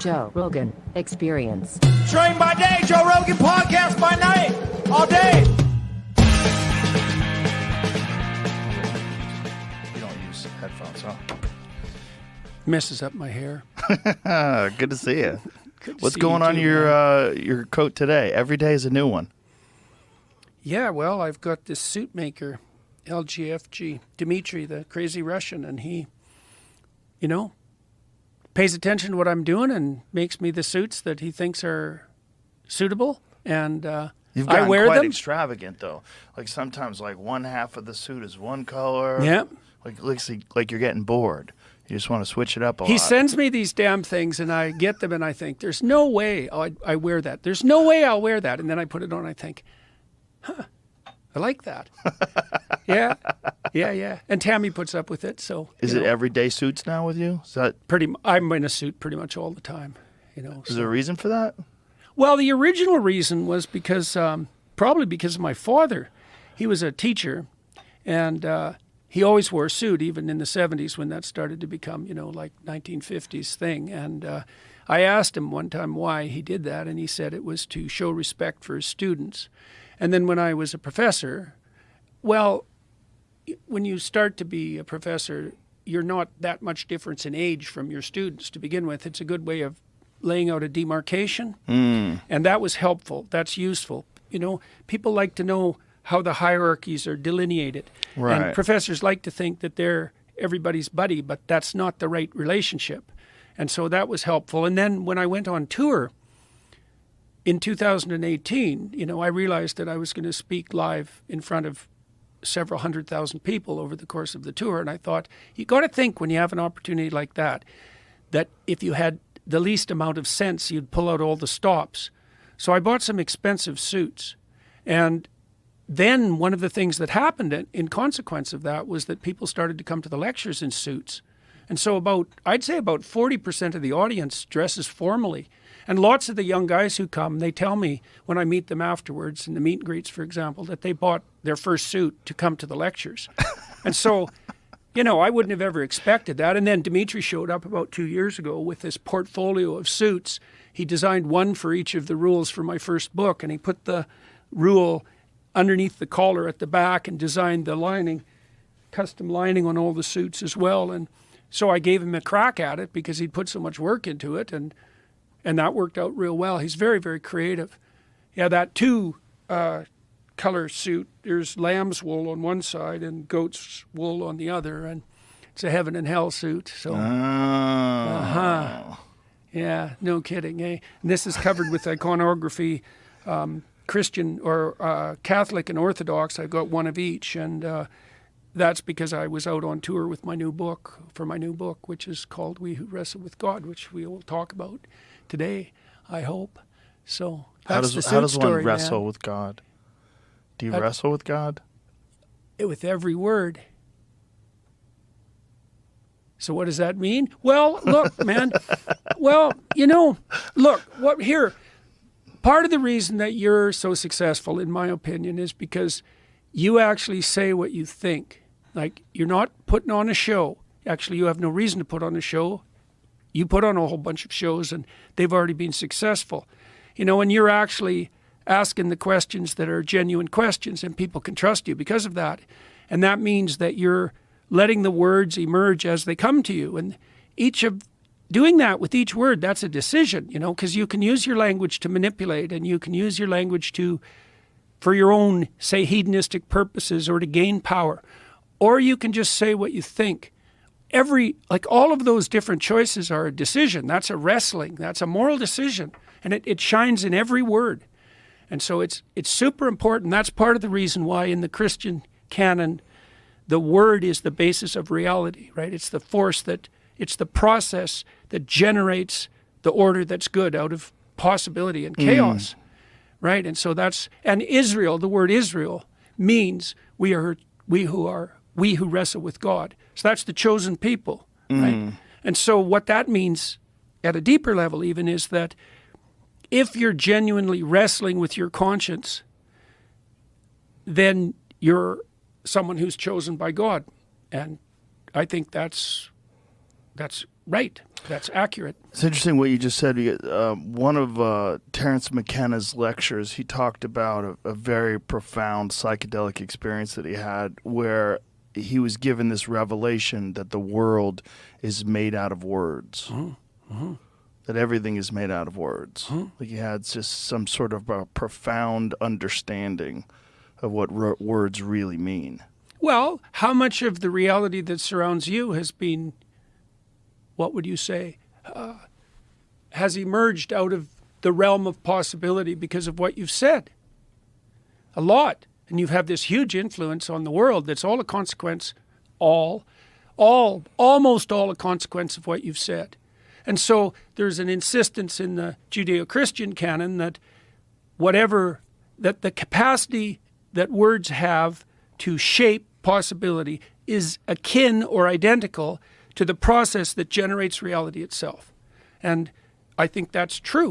Joe Rogan Experience. Train by day, Joe Rogan podcast by night, all day. You don't use headphones, huh? Messes up my hair. Good to see you. What's see going you on too, your coat today? Every day is a new one. Yeah, well, I've got this suit maker, LGFG, Dmitry, the crazy Russian, and he, pays attention to what I'm doing and makes me the suits that he thinks are suitable, and You've I gotten wear quite them. extravagant, though. Like sometimes, like one half of the suit is one color. Yeah. Like looks like you're getting bored. You just want to switch it up a lot. He sends me these damn things, and I get them, and I think, there's no way I wear that. There's no way I'll wear that. And then I put it on, and I think, I like that. Yeah. And Tammy puts up with it. So Is it everyday suits now with you? Is that I'm in a suit pretty much all the time. is there a reason for that? Well, the original reason was because probably because of my father. He was a teacher, and he always wore a suit, even in the 70s when that started to become, like 1950s thing. And I asked him one time why he did that, and he said it was to show respect for his students. And then when I was a professor, well, when you start to be a professor, you're not that much difference in age from your students to begin with. It's a good way of laying out a demarcation, and that was helpful. That's useful. People like to know how the hierarchies are delineated. Right. And professors like to think that they're everybody's buddy, but that's not the right relationship. And so that was helpful. And then when I went on tour in 2018, I realized that I was going to speak live in front of several 100,000 people over the course of the tour. And I thought, you got to think when you have an opportunity like that if you had the least amount of sense, you'd pull out all the stops. So I bought some expensive suits. And then one of the things that happened in consequence of that was that people started to come to the lectures in suits. And so I'd say about 40% of the audience dresses formally. And lots of the young guys who come, they tell me when I meet them afterwards in the meet and greets, for example, that they bought their first suit to come to the lectures. And so, I wouldn't have ever expected that. And then Dmitry showed up about 2 years ago with this portfolio of suits. He designed one for each of the rules for my first book, and he put the rule underneath the collar at the back and designed the lining, custom lining on all the suits as well. And so I gave him a crack at it because he'd put so much work into it, and that worked out real well. He's very, very creative. Yeah, that two-color suit, there's lamb's wool on one side and goat's wool on the other, and it's a heaven and hell suit. So, Yeah, no kidding, eh? And this is covered with iconography, Christian or Catholic and Orthodox. I've got one of each, and that's because I was out on tour with my new book, which is called Who Wrestle With God, which we will talk about today, I hope. So that's the suit how does story, one wrestle man. with God? Do you wrestle with God? With every word. So what does that mean? Well, look, man. Part of the reason that you're so successful, in my opinion, is because you actually say what you think. Like, you're not putting on a show. Actually, you have no reason to put on a show. You put on a whole bunch of shows, and they've already been successful. And you're actually asking the questions that are genuine questions, and people can trust you because of that. And that means that you're letting the words emerge as they come to you. And doing that with each word, that's a decision, because you can use your language to manipulate, and you can use your language for your own, say, hedonistic purposes or to gain power. Or you can just say what you think. All of those different choices are a decision. That's a wrestling. That's a moral decision. And it shines in every word. And so it's super important. That's part of the reason why in the Christian canon, the word is the basis of reality, right? It's the it's the process that generates the order that's good out of possibility and chaos, right? And so and Israel, the word Israel means we who wrestle with God. So that's the chosen people, right? And so what that means at a deeper level even is that if you're genuinely wrestling with your conscience, then you're someone who's chosen by God. And I think that's right. That's accurate. It's interesting what you just said. One of Terence McKenna's lectures, he talked about a very profound psychedelic experience that he had where he was given this revelation that the world is made out of words. Mm-hmm. That everything is made out of words. Mm-hmm. Like he had just some sort of a profound understanding of what words really mean. Well, how much of the reality that surrounds you has been, what would you say, has emerged out of the realm of possibility because of what you've said? A lot. And you have this huge influence on the world that's all a consequence, almost all a consequence of what you've said. And so there's an insistence in the Judeo-Christian canon that that the capacity that words have to shape possibility is akin or identical to the process that generates reality itself. And I think that's true.